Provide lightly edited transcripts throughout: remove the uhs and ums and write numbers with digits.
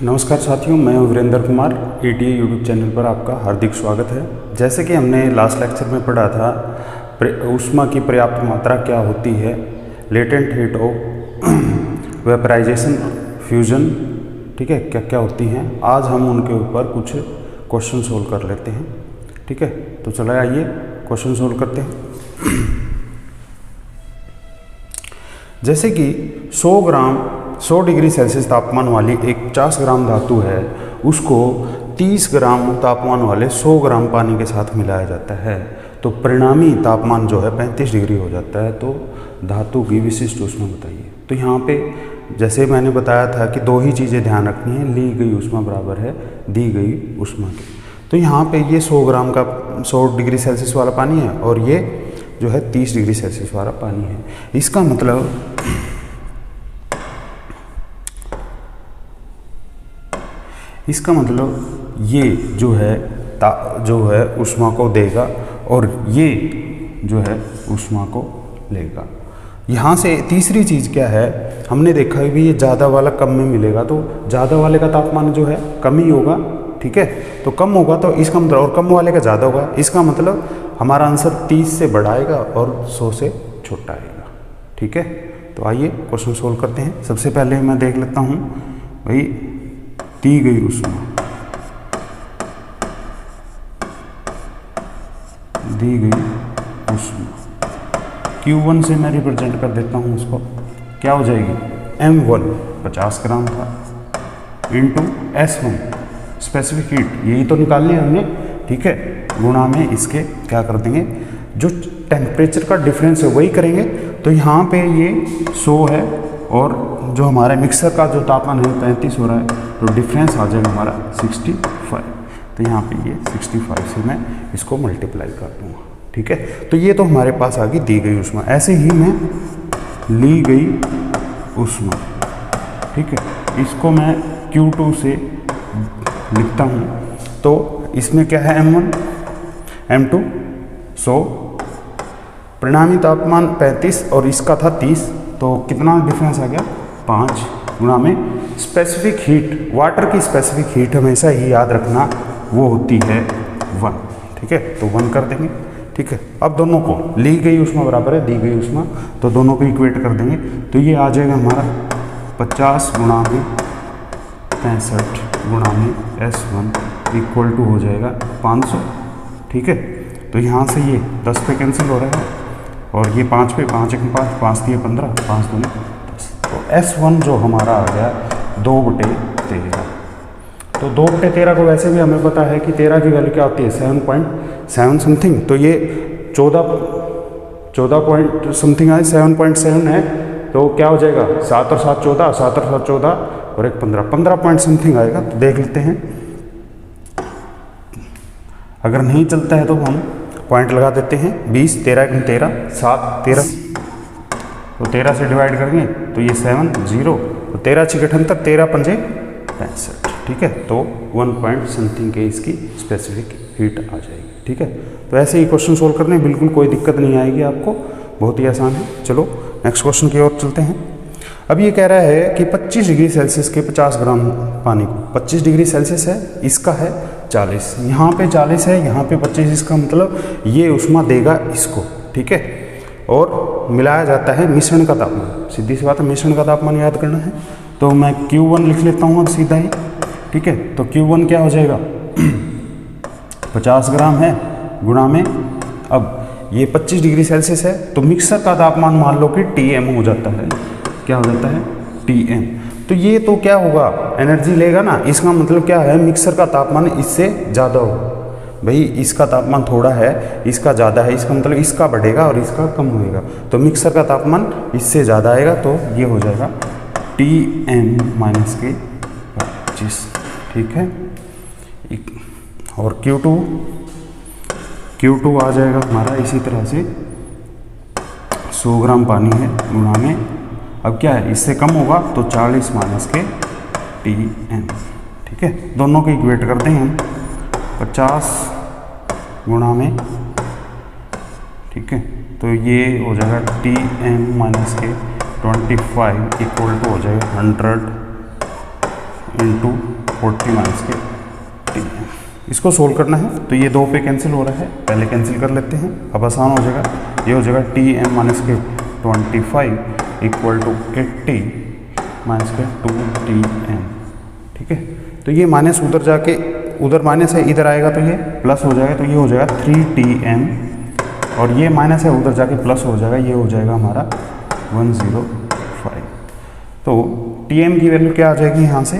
नमस्कार साथियों, मैं हूं Virendra Kumar. ATA YouTube channel पर आपका हार्दिक स्वागत है। जैसे कि हमने लास्ट लेक्चर में पढ़ा था ऊष्मा की पर्याप्त मात्रा क्या होती है, latent heat of vaporisation, fusion, ठीक है, क्या क्या होती हैं। आज हम उनके ऊपर कुछ क्वेश्चन सोल्व कर लेते हैं। ठीक है, तो चलो आइए क्वेश्चन सोल्व करते हैं। जैसे कि 100 डिग्री सेल्सियस तापमान वाली एक 50 ग्राम धातु है, उसको 30 ग्राम तापमान वाले 100 ग्राम पानी के साथ मिलाया जाता है, तो परिणामी तापमान जो है 35 डिग्री हो जाता है। तो धातु की विशिष्ट ऊष्मा बताइए। तो यहाँ पे जैसे मैंने बताया था कि दो ही चीज़ें ध्यान रखनी है, ली गई ऊष्मा बराबर है दी गई ऊष्मा के। तो यहाँ पे ये 100 ग्राम का 100 डिग्री सेल्सियस वाला पानी है और ये जो है 30 डिग्री सेल्सियस वाला पानी है। इसका मतलब ये जो है ऊष्मा को देगा और ये जो है ऊष्मा को लेगा। यहाँ से तीसरी चीज़ क्या है, हमने देखा है भी ये ज़्यादा वाला कम में मिलेगा, तो ज़्यादा वाले का तापमान जो है कम ही होगा। ठीक है, तो कम होगा तो इसका मतलब, और कम वाले का ज़्यादा होगा, इसका मतलब हमारा आंसर 30 से बड़ा आएगा और 100 से छोटा आएगा। ठीक है, तो आइए क्वेश्चन सोल्व करते हैं। सबसे पहले मैं देख लेता हूँ भाई, दी गई ऊष्मा, दी गई ऊष्मा Q1 से मैं रिप्रेजेंट कर देता हूँ उसको। क्या हो जाएगी, M1 50 ग्राम था इंटू S1 स्पेसिफिक हीट, यही तो निकालनी है हमने। ठीक है, गुणा में इसके क्या कर देंगे, जो टेम्परेचर का डिफरेंस है वही करेंगे। तो यहाँ पे ये 100 है और जो हमारे मिक्सर का जो तापमान है 35 हो रहा है, तो डिफरेंस आ जाएगा हमारा 65। तो यहाँ पे ये 65 से मैं इसको मल्टीप्लाई कर दूँगा। ठीक है, तो ये तो हमारे पास आ गई दी गई ऊष्मा। ऐसे ही मैं ली गई ऊष्मा, ठीक है, इसको मैं Q2 से लिखता हूँ। तो इसमें क्या है, M1 M2 100, परिणामी तापमान 35 और इसका था 30, तो कितना डिफरेंस आ गया 5 गुणा में स्पेसिफिक हीट। वाटर की स्पेसिफिक हीट हमेशा ही याद रखना वो होती है 1। ठीक है, तो 1 कर देंगे। ठीक है, अब दोनों को ली गई ऊष्मा बराबर है दी गई ऊष्मा, तो दोनों को इक्वेट कर देंगे। तो ये आ जाएगा हमारा 50 गुणा में 65 गुणा में S1 इक्वल टू हो जाएगा 500। ठीक है, तो यहाँ से ये 10 पे कैंसिल हो रहा है और ये 5 पे, 5 1 5, 5 3 15, 5 2 10। तो S1 जो हमारा आ गया 2/13। तो 2/13 को वैसे भी हमें पता है कि 13 की वैल्यू क्या होती है 7.7 समथिंग। तो ये 14 पॉइंट समथिंग है, 7.7 है। तो क्या हो जाएगा 7 और 7 14, 7 और 7 14 और 1 15 पॉइंट समथिंग आएगा। तो देख लेते हैं, अगर नहीं चलता है तो हम पॉइंट लगा देते हैं। 20 13 1 13 7 13, तो 13 से डिवाइड करेंगे तो ये 7 0, तो 13 6 78, 13 5 65। ठीक है, तो 1 पॉइंट समथिंग के इसकी स्पेसिफिक हीट आ जाएगी। ठीक है, तो ऐसे ही क्वेश्चन सोल्व करने में बिल्कुल कोई दिक्कत नहीं आएगी आपको, बहुत ही आसान है। चलो नेक्स्ट क्वेश्चन की ओर चलते हैं। अब ये कह रहा है कि 25 डिग्री सेल्सियस के 50 ग्राम पानी को, 25 डिग्री सेल्सियस है, इसका है 40, यहाँ पे 40 है, यहाँ पे 25, इसका मतलब ये ऊष्मा देगा इसको। ठीक है, और मिलाया जाता है मिश्रण का तापमान। सीधी सी बात है, मिश्रण का तापमान याद करना है। तो मैं Q1 लिख लेता हूँ अब सीधा ही। ठीक है, तो Q1 क्या हो जाएगा 50 ग्राम है गुणा में, अब ये 25 डिग्री सेल्सियस है, तो मिक्सर का तापमान मान लो कि Tm हो जाता है। क्या हो जाता है Tm। तो ये तो क्या होगा, एनर्जी लेगा ना, इसका मतलब क्या है, मिक्सर का तापमान इससे ज़्यादा होगा। भाई इसका तापमान थोड़ा है, इसका ज़्यादा है, इसका मतलब इसका बढ़ेगा और इसका कम होएगा। तो मिक्सर का तापमान इससे ज़्यादा आएगा, तो ये हो जाएगा Tm माइनस के 25। ठीक है, और Q2 आ जाएगा हमारा इसी तरह से 100 ग्राम पानी है गुणा में, अब क्या है इससे कम होगा तो 40 माइनस के Tm। ठीक है, दोनों को इक्वेट करते हैं हम, 50 गुणा में, ठीक है, तो ये हो जाएगा Tm माइनस के 25 इक्वल टू हो जाएगा 100 इंटू 40 माइनस के टी। इसको सोल्व करना है तो ये 2 पे कैंसिल हो रहा है, पहले कैंसिल कर लेते हैं, अब आसान हो जाएगा। ये हो जाएगा टी एम माइनस के 25 इक्वल टू 80 माइनस के 2 TM। ठीक है, तो ये माइनस उधर जाके, उधर माइनस है इधर आएगा तो ये प्लस हो जाएगा, तो ये हो जाएगा 3TM, और ये माइनस है उधर जाके प्लस हो जाएगा, ये हो जाएगा हमारा 105। तो TM की वैल्यू क्या आ जाएगी यहाँ से,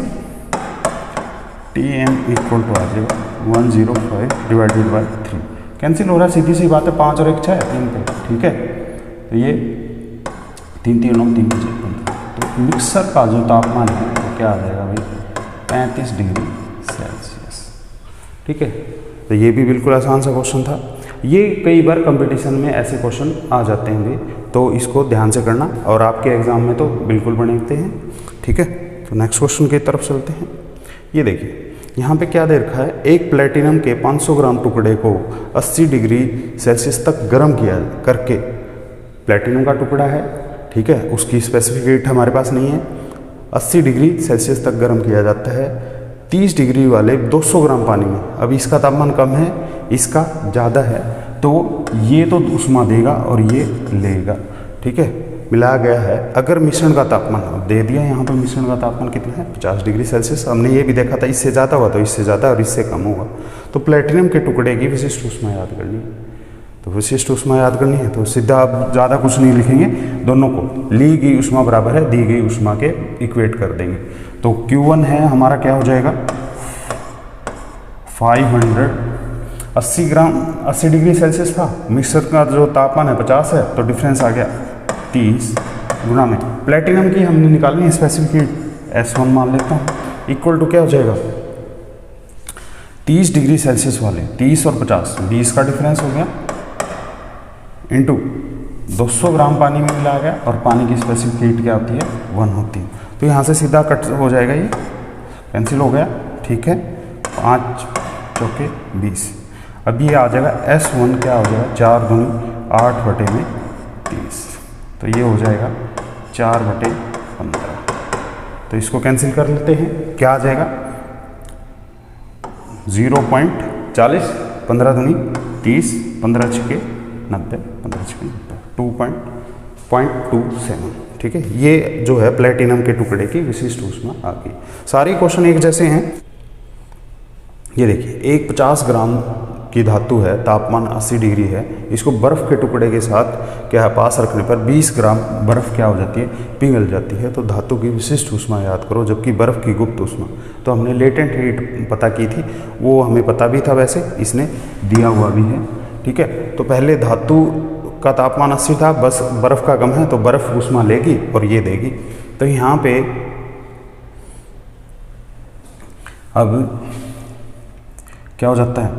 TM इक्वल टू आ जाएगा 105 डिवाइडेड बाई 3। कैंसिल हो रहा है, सीधी सी बात है, 5 और 1 6 3 पे। ठीक है, तो ये 3 3 9 3 15। तो मिक्सर का जो तापमान है वो क्या आ जाएगा भाई, 35 डिग्री सेल्सियस। ठीक है, तो ये भी बिल्कुल आसान सा क्वेश्चन था। ये कई बार कंपटीशन में ऐसे क्वेश्चन आ जाते हैं, तो इसको ध्यान से करना, और आपके एग्ज़ाम में तो बिल्कुल बनते हैं। ठीक है, तो नेक्स्ट क्वेश्चन की तरफ चलते हैं। ये देखिए यहाँ पे क्या दे रखा है, एक प्लेटिनम के 500 ग्राम टुकड़े को 80 डिग्री सेल्सियस तक गर्म किया करके, प्लेटिनम का टुकड़ा है, ठीक है, उसकी स्पेसिफिक हीट हमारे पास नहीं है, 80 डिग्री सेल्सियस तक गर्म किया जाता है 30 डिग्री वाले 200 ग्राम पानी में। अब इसका तापमान कम है, इसका ज़्यादा है, तो ये तो ऊष्मा देगा और ये लेगा। ठीक है, मिलाया गया है। अगर मिश्रण का तापमान दे दिया, यहाँ पर मिश्रण का तापमान कितना है, 50 डिग्री सेल्सियस। हमने ये भी देखा था, इससे ज़्यादा हुआ तो इससे ज़्यादा और इससे कम होगा। तो प्लेटिनम के टुकड़े की विशिष्ट ऊष्मा याद करनी है, तो विशिष्ट ऊष्मा याद करनी है तो सीधा आप ज़्यादा कुछ नहीं लिखेंगे, दोनों को ली गई ऊष्मा बराबर है दी गई ऊष्मा के इक्वेट कर देंगे। तो Q1 है हमारा, क्या हो जाएगा 580 ग्राम, 80 डिग्री सेल्सियस था, मिक्सर का जो तापमान है 50 है, तो डिफरेंस आ गया 30 गुना में प्लेटिनम की हमने निकालनी है स्पेसिफिक हीट S1 मान लेता हूँ, इक्वल टू क्या हो जाएगा 30 डिग्री सेल्सियस वाले 30 और 50 20 का डिफरेंस हो गया, इंटू 200 ग्राम पानी में मिलाया गया, और पानी की स्पेसिफिक हीट क्या होती है 1 होती है। तो यहाँ से सीधा कट हो जाएगा, ये कैंसिल हो गया। ठीक है, 5 चौके 20। अब ये आ जाएगा S1 क्या हो जाएगा 4 दूनी 8 बटे में 30, तो ये हो जाएगा 4 बटे 15। तो इसको कैंसिल कर लेते हैं, क्या आ जाएगा 0.40, 15 दूनी 30, 15 छके 90, 15 छके 2.27। ठीक है, ये जो है प्लेटिनम के टुकड़े की विशिष्ट ऊष्मा आ गई। सारे क्वेश्चन एक जैसे हैं। ये देखिए, एक 50 ग्राम की धातु है, तापमान 80 डिग्री है, इसको बर्फ़ के टुकड़े के साथ क्या है पास रखने पर 20 ग्राम बर्फ़ क्या हो जाती है, पिघल जाती है। तो धातु की विशिष्ट ऊष्मा याद करो, जबकि बर्फ़ की गुप्त ऊष्मा तो हमने लेटेंट हीट पता की थी, वो हमें पता भी था, वैसे इसने दिया हुआ भी है। ठीक है, तो पहले धातु का तापमान 80 था, बस बर्फ़ का कम है तो बर्फ़ ऊष्मा लेगी और ये देगी। तो यहाँ पे अब क्या हो जाता है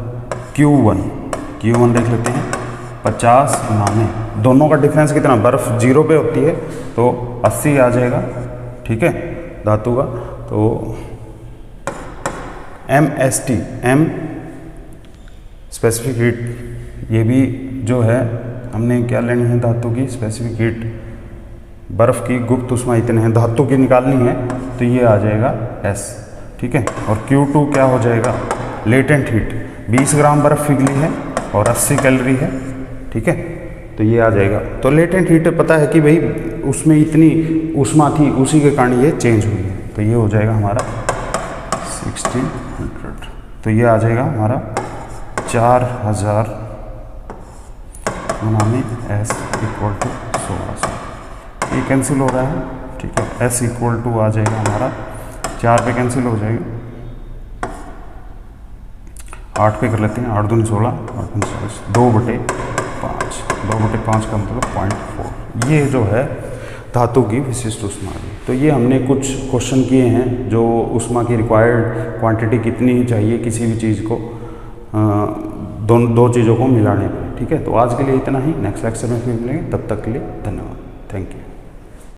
Q1 देख लेते हैं, 50 गुना में दोनों का डिफरेंस कितना, बर्फ़ 0 पे होती है तो 80 आ जाएगा। ठीक है, धातु का तो MST M स्पेसिफिक हीट, ये भी जो है हमने क्या लेनी है धातु की स्पेसिफिक हीट, बर्फ़ की गुप्त ऊष्मा इतने हैं, धातु की निकालनी है तो ये आ जाएगा S। ठीक है, और Q2 क्या हो जाएगा लेटेंट हीट, 20 ग्राम बर्फ़ पिघली है और 80 कैलोरी है। ठीक है, तो ये आ जाएगा। तो लेटेंट हीट पता है कि भाई उसमें इतनी ऊष्मा थी, उसी के कारण ये चेंज हुई है, तो ये हो जाएगा हमारा 1600। तो ये आ जाएगा हमारा 4000 गुना में S इक्वल टू 1600। ये कैंसिल हो रहा है। ठीक है, S इक्वल टू आ जाएगा हमारा 4 पे कैंसिल हो जाएगा, 8 पे कर लेते हैं, 8 दूनी 16, 8 दूनी 40, 2/5, 2/5 का मतलब 0.4। ये जो है धातु की विशिष्ट ऊष्मा की। तो ये हमने कुछ क्वेश्चन किए हैं जो ऊष्मा की रिक्वायर्ड क्वांटिटी कितनी ही चाहिए किसी भी चीज़ को, दो चीज़ों को मिलाने पर। ठीक है, तो आज के लिए इतना ही, नेक्स्ट लेक्चर में फिर मिलेंगे, तब तक के लिए धन्यवाद, थैंक यू।